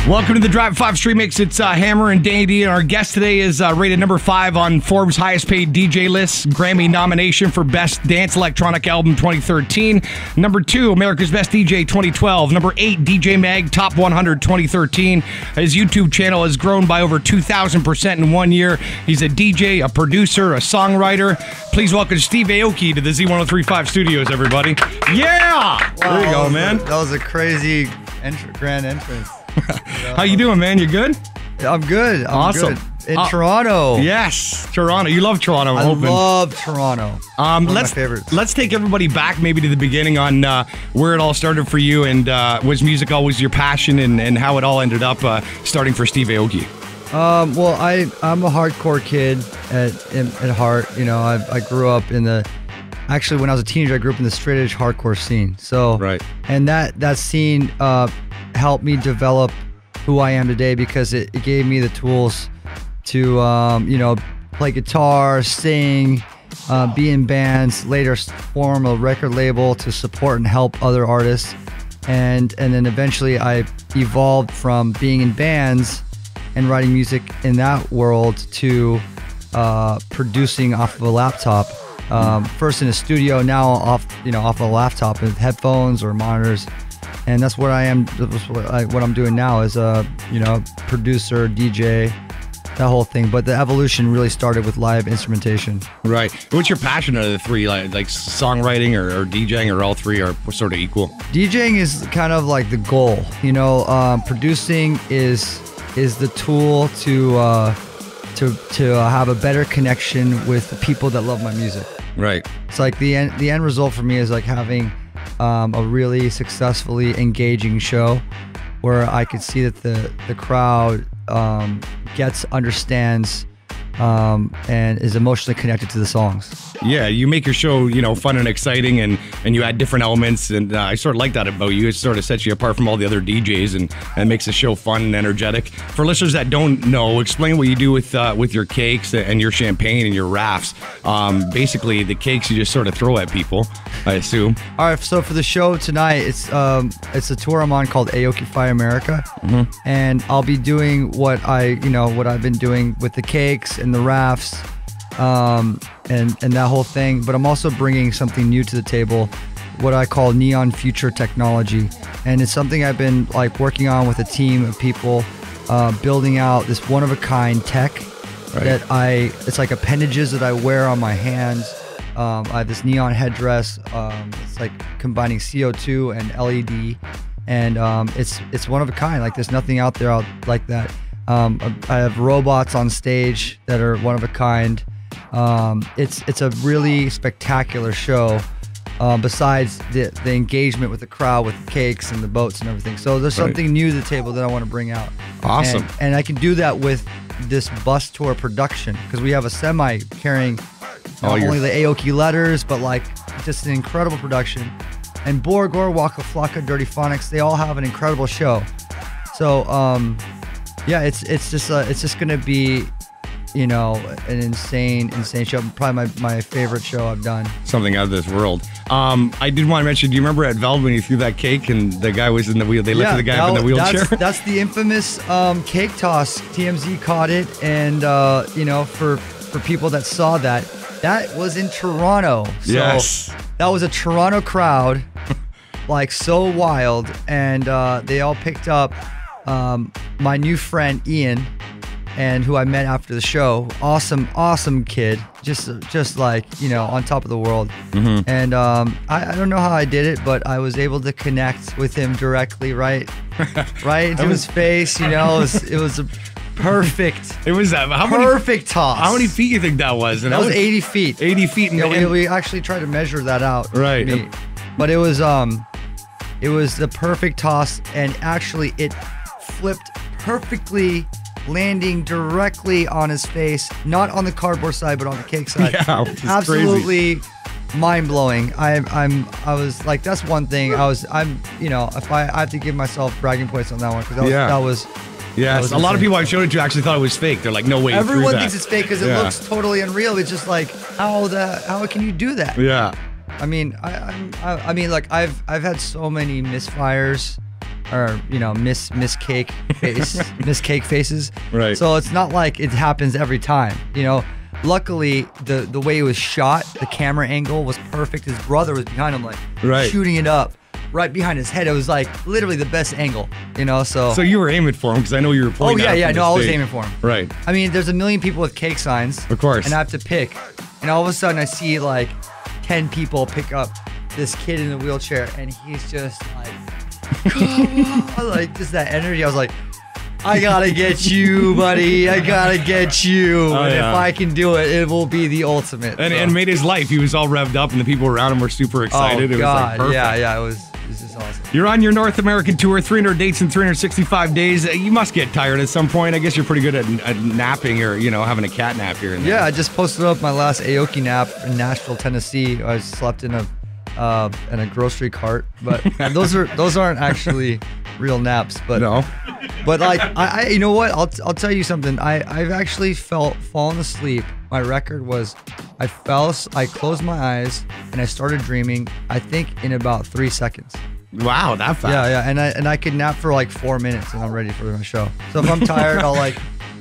Welcome to the Drive 5 Streetmix. It's HammeR and Danny, and our guest today is rated number 5 on Forbes' highest paid DJ list, Grammy nomination for Best Dance Electronic Album 2013, number 2, America's Best DJ 2012, number 8, DJ Mag Top 100 2013. His YouTube channel has grown by over 2,000% in 1 year. He's a DJ, a producer, a songwriter. Please welcome Steve Aoki to the Z1035 studios, everybody. Yeah! Wow, there you go, man. That was a crazy grand entrance. How you doing, man? You good? I'm good. I'm awesome. Good. In Toronto. Yes, Toronto. You love Toronto. I love Toronto. One of my favorites. Let's take everybody back maybe to the beginning on where it all started for you, and was music always your passion, and how it all ended up starting for Steve Aoki? Well, I'm a hardcore kid at heart. You know, I grew up in the... Actually, when I was a teenager, I grew up in the straight edge hardcore scene. So, right. And that scene helped me develop who I am today, because it gave me the tools to, you know, play guitar, sing, be in bands, later form a record label to support and help other artists. And then eventually I evolved from being in bands and writing music in that world to producing off of a laptop. First in a studio, now off a laptop with headphones or monitors, and that's what I am. What I'm doing now is producer, DJ, that whole thing. But the evolution really started with live instrumentation. Right. What's your passion out of the three? Like songwriting or DJing, or all three are sort of equal? DJing is kind of like the goal. You know, producing is the tool to have a better connection with the people that love my music. Right. It's like the end result for me is like having a really successfully engaging show where I could see that the crowd understands and is emotionally connected to the songs. Yeah, you make your show, fun and exciting, and you add different elements, and I sort of like that about you. It sort of sets you apart from all the other DJs and makes the show fun and energetic. For listeners that don't know, explain what you do with your cakes and your champagne and your rafts. Basically, the cakes you just sort of throw at people, I assume. All right, so for the show tonight, it's a tour I'm on called Aoki America, and I'll be doing what I've been doing with the cakes and the rafts, and that whole thing. But I'm also bringing something new to the table, what I call neon future technology, and it's something I've been working on with a team of people, building out this one-of-a-kind tech. Right. It's like appendages that I wear on my hands. I have this neon headdress. It's like combining CO2 and LED, and it's one of a kind. Like there's nothing out there like that. I have robots on stage that are one of a kind. It's a really spectacular show. Besides the engagement with the crowd, with the cakes and the boats and everything. So there's something new to the table that I want to bring out. Awesome. And I can do that with this bus tour production, because we have a semi carrying not only the Aoki letters, but just an incredible production. And Borgor, Waka Flocka, Dirty Phonics, they all have an incredible show. So yeah, it's just gonna be an insane show. Probably my favorite show I've done. Something out of this world. I did want to mention, do you remember at VELD when you threw that cake and the guy was in the wheel? They lifted the guy up in the wheelchair? That's the infamous cake toss. TMZ caught it, and for people that saw that was in Toronto. So yes. That was a Toronto crowd, so wild, and they all picked up my new friend Ian, and who I met after the show. Awesome kid, just on top of the world. And I don't know how I did it, but I was able to connect with him directly, right into his face. It was a perfect. It was perfect toss. How many feet you think that was? And that was 80 feet. 80 feet. We actually tried to measure that out. Right. But it was the perfect toss, and actually it flipped perfectly, landing directly on his face, not on the cardboard side, but on the cake side. Yeah, it's absolutely crazy. Mind-blowing. I was like, that's one thing. If I have to give myself bragging points on that one, because that Yes, a lot of people I showed it to actually thought it was fake. They're like, no way. Everyone thinks it's fake because it looks totally unreal. It's just like, how can you do that? Yeah. I mean, I mean, like I've had so many misfires, or miss cake faces. Right. So it's not like it happens every time. Luckily, the way it was shot, the camera angle was perfect. His brother was behind him, like shooting it up right behind his head. It was like literally the best angle. So you were aiming for him because I know you were pointing. Oh yeah, no, I was aiming for him. Right. I mean, there's a million people with cake signs. Of course. And I have to pick, and all of a sudden I see like 10 people pick up this kid in a wheelchair, and he's just like, like just that energy. I was like, I gotta get you, buddy. I gotta get you. And if I can do it, it will be the ultimate. And made his life. He was all revved up, and the people around him were super excited. Oh, it was like perfect. Yeah, it was just awesome. You're on your North American tour, 300 dates in 365 days. You must get tired at some point. I guess you're pretty good at napping or, having a cat nap here and there. Yeah, I just posted up my last Aoki nap in Nashville, Tennessee. I slept in a grocery cart, but those aren't actually real naps. But no. But like I you know what? I'll tell you something. I've actually fallen asleep. My record was I closed my eyes and I started dreaming, I think in about 3 seconds. Wow, that fast. Yeah, and I could nap for like 4 minutes and I'm ready for my show. So if I'm tired, I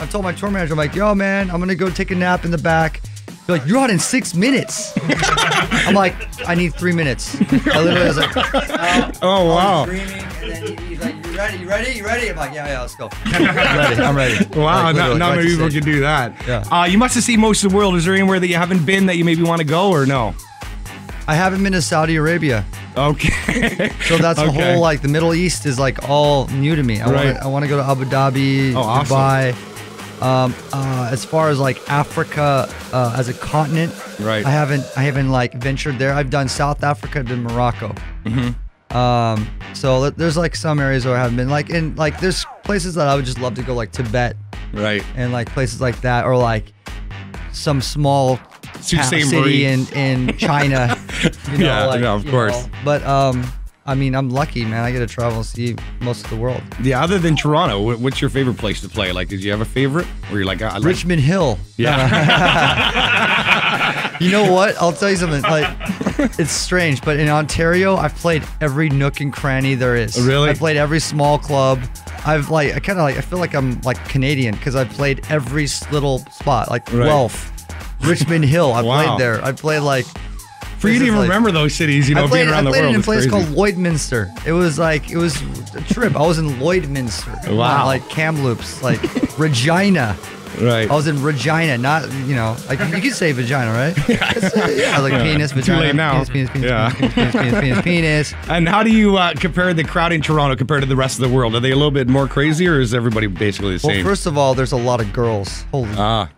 told my tour manager, I'm like, yo man, I'm gonna go take a nap in the back. They're like, you're out in 6 minutes. I'm like, I need 3 minutes. I literally was like, oh wow. I was dreaming, and then he's like, you ready? I'm like, yeah, let's go. I'm ready. Wow, like, now maybe people can do that. Yeah. You must have seen most of the world. Is there anywhere that you haven't been that you maybe want to go or no? I haven't been to Saudi Arabia. Okay. So that's the whole, like, the Middle East is like all new to me. I want to go to Abu Dhabi, Dubai. Awesome. As far as like Africa as a continent, right? I haven't like ventured there. I've done South Africa, to Morocco. So there's like some areas where I haven't been. Like there's places that I would just love to go, like Tibet, right? And like places like that, or like some small city in China. Of course. But I mean, I'm lucky, man. I get to travel and see most of the world. Yeah, other than Toronto, what's your favorite place to play? Like, did you have a favorite? Or you're like, Richmond Hill. Yeah. You know what? I'll tell you something. Like, it's strange, but in Ontario, I've played every nook and cranny there is. Really? I played every small club. I feel like I'm like Canadian because I've played every little spot, like Guelph, Richmond Hill. I played there. I played like. For you to even remember those cities, being around the world. I played in a place called Lloydminster. It was a trip. I was in Lloydminster. Wow. Like Kamloops, like Regina. Right. I was in Regina, not, like you could say vagina, right? Yeah, like penis, vagina. Too late now. Penis. And how do you compare the crowd in Toronto compared to the rest of the world? Are they a little bit more crazy, or is everybody basically the same? Well, first of all, there's a lot of girls. Holy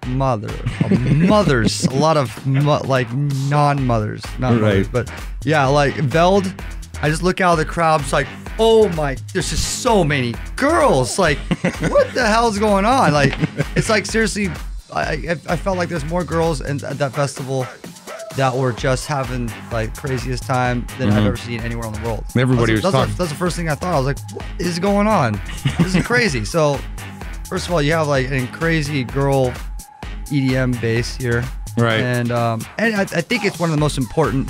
mothers. A lot of like non-mothers, not mothers, but yeah, like VELD. I just look out of the crowd, it's like, oh my, there's just so many girls. Like, what the hell's going on? Like, it's like, seriously, I felt like there's more girls at that festival that were just having like craziest time than I've ever seen anywhere in the world. Everybody was talking. That's the first thing I thought. I was like, what is going on? This is crazy. So, first of all, you have like a crazy girl EDM bass here. Right. And I think it's one of the most important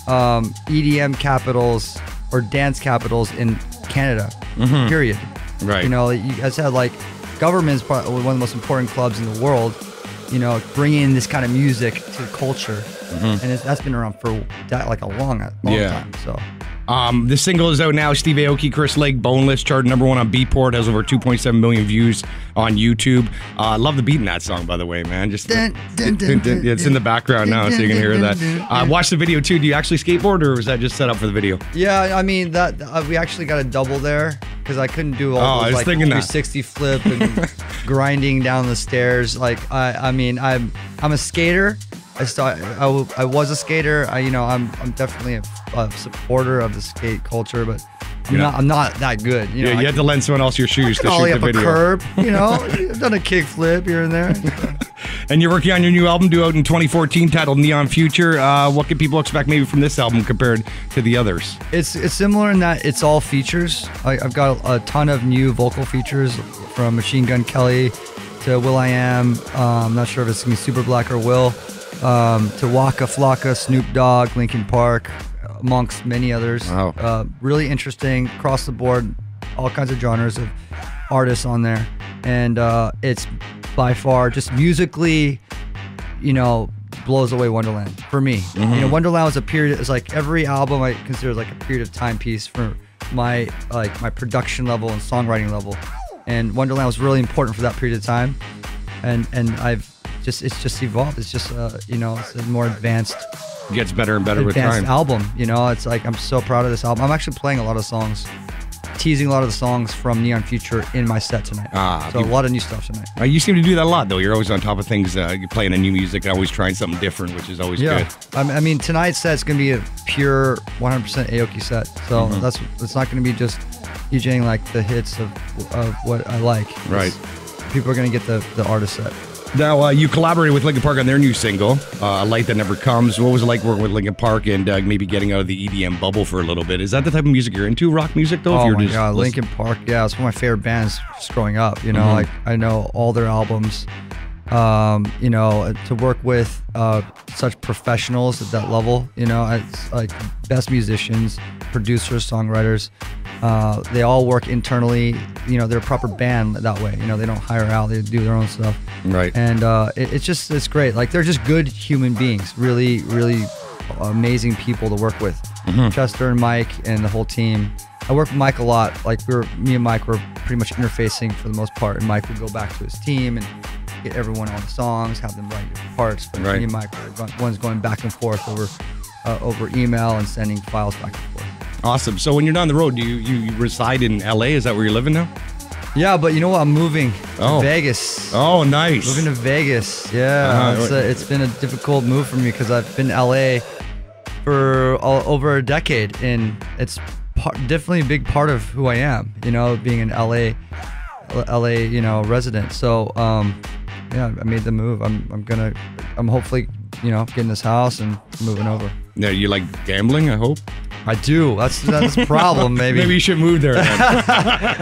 EDM capitals or dance capitals in Canada, period. Right. You guys had like government's probably one of the most important clubs in the world, bringing this kind of music to the culture. And that's been around for like a long time. So. The single is out now. Steve Aoki, Chris Lake, Boneless, charted #1 on Beatport, has over 2.7 million views on YouTube. I love the beat in that song, by the way, man. Just it's in the background now, so you can hear that. Watch the video too. Do you actually skateboard, or was that just set up for the video? Yeah, I mean that we actually got a double there because I couldn't do all those like 360 flip and grinding down the stairs. Like I'm a skater. I was a skater. I'm definitely a supporter of the skate culture, but I'm not that good. You had to lend someone else your shoes to shoot the video. A curb, I've done a kick flip here and there. And you're working on your new album due out in 2014 titled Neon Future. What can people expect maybe from this album compared to the others? It's similar in that it's all features. I've got a ton of new vocal features from Machine Gun Kelly to Will.i.am. I'm not sure if it's gonna be Super Black or Will. To Waka Flocka, Snoop Dogg, Linkin Park, amongst many others. Wow. Really interesting, across the board, all kinds of genres of artists on there. And it's by far, just musically, blows away Wonderland for me. Wonderland was a period, it's like every album I consider like a period of timepiece for my production level and songwriting level. And Wonderland was really important for that period of time. And it's just evolved. It's just it's a more advanced, Gets better and better with time. album. It's like I'm so proud of this album. I'm actually playing a lot of songs, teasing a lot of the songs from Neon Future in my set tonight. So a lot of new stuff tonight. You seem to do that a lot, though. You're always on top of things. You're playing a new music, always trying something different, which is always good. I mean, tonight's set's gonna be a pure 100% Aoki set. So it's not gonna be just DJing like the hits of what I like. Right. People are gonna get the artist set. Now, you collaborated with Linkin Park on their new single, A Light That Never Comes. What was it like working with Linkin Park and maybe getting out of the EDM bubble for a little bit? Is that the type of music you're into, rock music, though? Oh, my God. Linkin Park, yeah, it's one of my favorite bands just growing up. Like I know all their albums. To work with such professionals at that level, it's like best musicians, producers, songwriters. They all work internally. They're a proper band that way. They don't hire out. They do their own stuff. Right. And it's great. Like, they're just good human beings. Really, really amazing people to work with. Chester and Mike and the whole team. I work with Mike a lot. Like, me and Mike were pretty much interfacing for the most part. And Mike would go back to his team and get everyone on the songs, have them write different parts. But me and Mike were ones going back and forth over email and sending files back and forth. Awesome. So when you're down the road, do you reside in LA? Is that where you're living now? Yeah, but you know what? I'm moving to Vegas. Oh, nice. Moving to Vegas. Yeah, it's been a difficult move for me because I've been in LA for over a decade, and it's definitely a big part of who I am. Being an LA resident. So I made the move. I'm hopefully getting this house and moving over. Now, you like gambling, I hope? I do. That's a problem. Maybe you should move there. Then.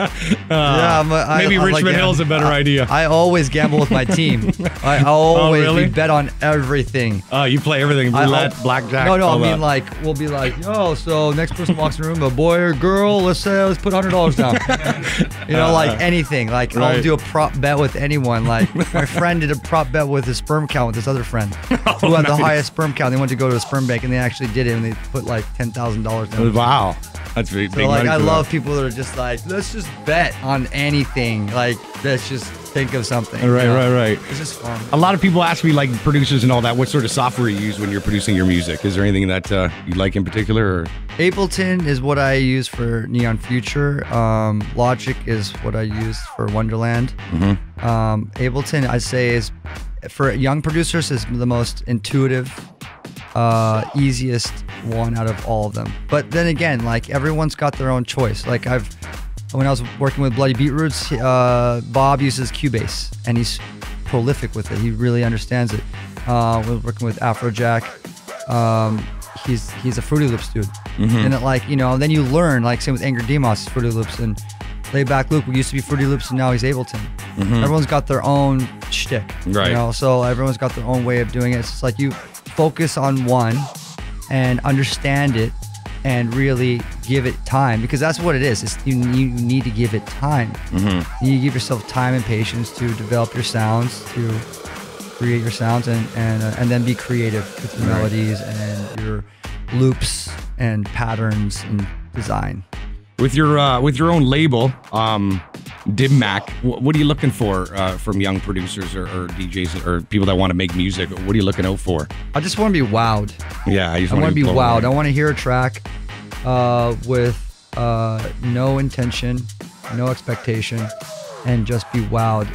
Maybe Richmond Hill's a better idea. I always gamble with my team. I always we bet on everything. Oh, you play everything. Roulette, blackjack. No. I mean, like, we'll be like, so next person walks in the room, a boy or girl. Let's put $100 down. Like anything. Like, I'll do a prop bet with anyone. Like, my friend did a prop bet with his sperm count with this other friend who had the highest sperm count. They went to go to a sperm bank and they actually did it, and they put like $10,000 down. Wow, that's big. So like, I love people that are just like, let's just bet on anything. Like, let's just think of something. Right. It's just fun. A lot of people ask me, like, producers and all that, what sort of software you use when you're producing your music. Is there anything that you like in particular? Or? Ableton is what I use for Neon Future. Logic is what I use for Wonderland. Ableton, I'd say, is for young producers is the most intuitive, easiest one out of all of them. But then again, like, everyone's got their own choice. Like, when I was working with Bloody Beetroots, Bob uses Cubase, and he's prolific with it. He really understands it. We're working with Afrojack. He's a Fruity Loops dude. And then you learn, like, same with Anger Demos, Fruity Loops, and Layback Luke used to be Fruity Loops, and now he's Ableton. Everyone's got their own shtick. Right. So everyone's got their own way of doing it. It's just like, you focus on one and understand it and really give it time, because that's what it is. You need to give it time. You need to give yourself time and patience to develop your sounds, to create your sounds, and then be creative with your melodies and your loops and patterns and design. With your own label, DimMac, what are you looking for from young producers or DJs or people that want to make music? What are you looking out for? I just want to be wowed. Yeah, I want to be wowed. I want to hear a track with no intention, no expectation, and just be wowed.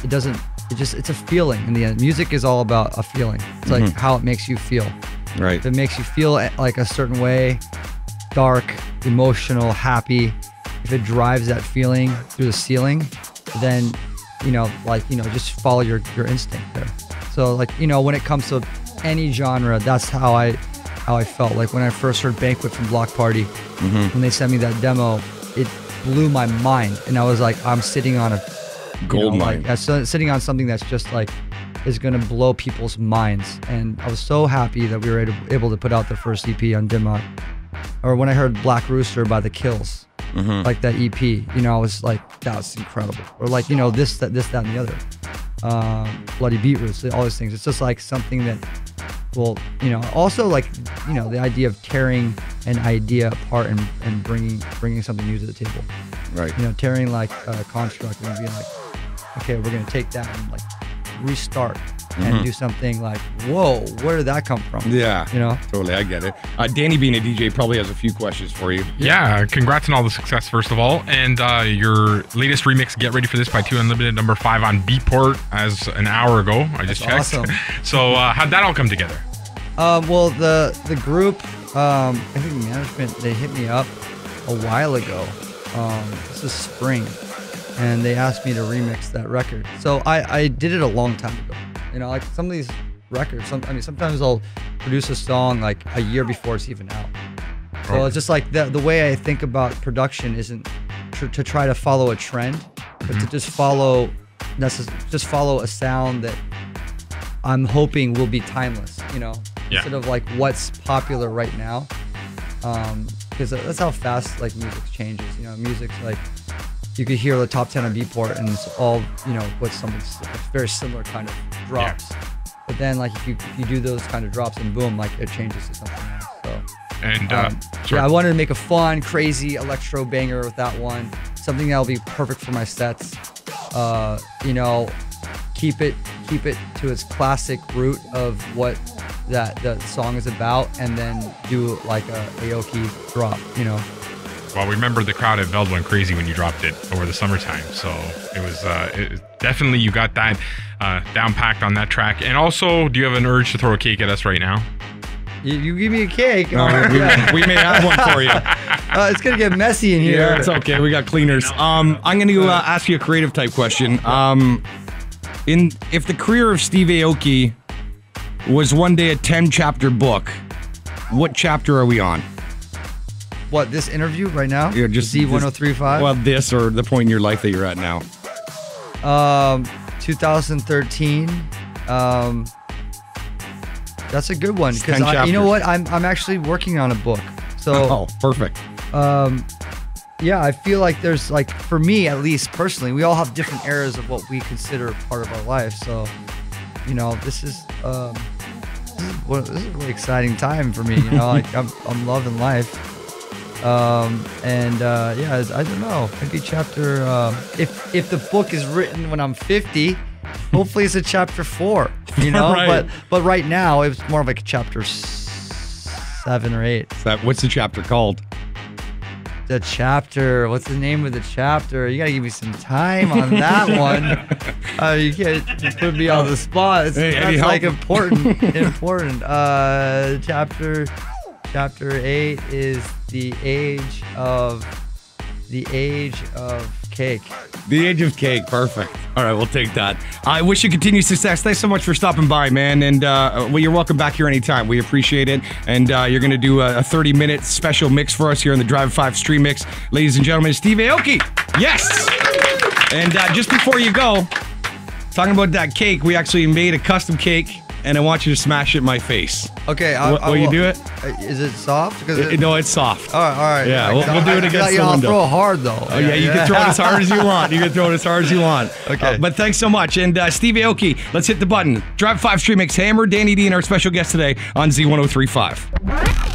It's a feeling in the end. Music is all about a feeling. It's like how it makes you feel. Right. If it makes you feel like a certain way, dark, emotional, happy, if it drives that feeling through the ceiling, then, just follow your instinct there. So, like, when it comes to any genre, that's how I felt. Like, when I first heard Banquet from Block Party, when they sent me that demo, it blew my mind. And I was like, I'm sitting on a Gold mine. Like sitting on something that's just like is gonna blow people's minds. And I was so happy that we were able to put out the first EP on Dimmock. Or when I heard Black Rooster by The Kills, like that EP, you know, I was like, that was incredible. Or like, you know, this, that, and the other. Bloody Beetroots, all these things. It's just like something that will, you know, also like, you know, the idea of tearing an idea apart and bringing something new to the table. Right. You know, tearing like a construct and being like, okay, we're gonna take that and like restart and do something like, whoa, where did that come from? Yeah, you know, totally, I get it. Danny, being a DJ, probably has a few questions for you. Yeah, congrats on all the success, first of all, and your latest remix, "Get Ready for This" by 2 Unlimited, number 5 on Beatport as an hour ago. I just checked. Awesome. So how'd that all come together? Well, the group, I think management, they hit me up a while ago. This is spring, and they asked me to remix that record. So I did it a long time ago. You know, like some of these records, sometimes I'll produce a song like a year before it's even out. So it's just like the way I think about production isn't to try to follow a trend, but to just follow a sound that I'm hoping will be timeless, you know, instead of like what's popular right now. Because that's how fast like music changes. You know, music's like, you could hear the top 10 on Beatport and it's all, you know, with something very similar kind of drops. Yeah. But then like if you do those kind of drops and boom, like it changes to something else. So and yeah, I wanted to make a fun, crazy electro banger with that one. Something that'll be perfect for my sets. You know, keep it to its classic root of what the song is about, and then do like a Aoki drop, you know. Well, remember the crowd at VELD went crazy when you dropped it over the summertime. So it was definitely, you got that down packed on that track. And also, do you have an urge to throw a cake at us right now? You give me a cake. We may have one for you. It's gonna get messy in here. Yeah, it's okay. We got cleaners. I'm gonna ask you a creative type question. If the career of Steve Aoki was one day a 10-chapter book, what chapter are we on? What, this interview right now? Yeah, just Z1035. Well, this or the point in your life that you're at now. 2013. That's a good one, because you know what? I'm actually working on a book. So perfect. Yeah, I feel like there's like, for me at least personally, we all have different eras of what we consider part of our life. So, you know, this is a really exciting time for me. You know, like I'm loving life. Yeah, I don't know. Maybe chapter. If the book is written when I'm 50, hopefully it's a chapter 4. You know, right. But right now it's more of like a chapter 7 or 8. What's the chapter called? The chapter. What's the name of the chapter? You gotta give me some time on that one. You can't just put me on the spot. That's like important. Chapter 8 is the age of cake. The age of cake. Perfect. All right, we'll take that. I wish you continued success. Thanks so much for stopping by, man. And well, you're welcome back here anytime. We appreciate it. And you're going to do a 30-minute special mix for us here on the Drive 5 Streetmix. Ladies and gentlemen, Steve Aoki. Yes. And just before you go, talking about that cake, we actually made a custom cake, and I want you to smash it in my face. Okay. Will you do it? Is it soft? No, it's soft. All right. Yeah, we'll do it against the window. I'll throw it hard, though. Oh, yeah, you can throw it as hard as you want. You can throw it as hard as you want. Okay. But thanks so much. And Steve Aoki, let's hit the button. Drive 5 Streetmix, HammeR, Danny D, and our special guest today on Z1035.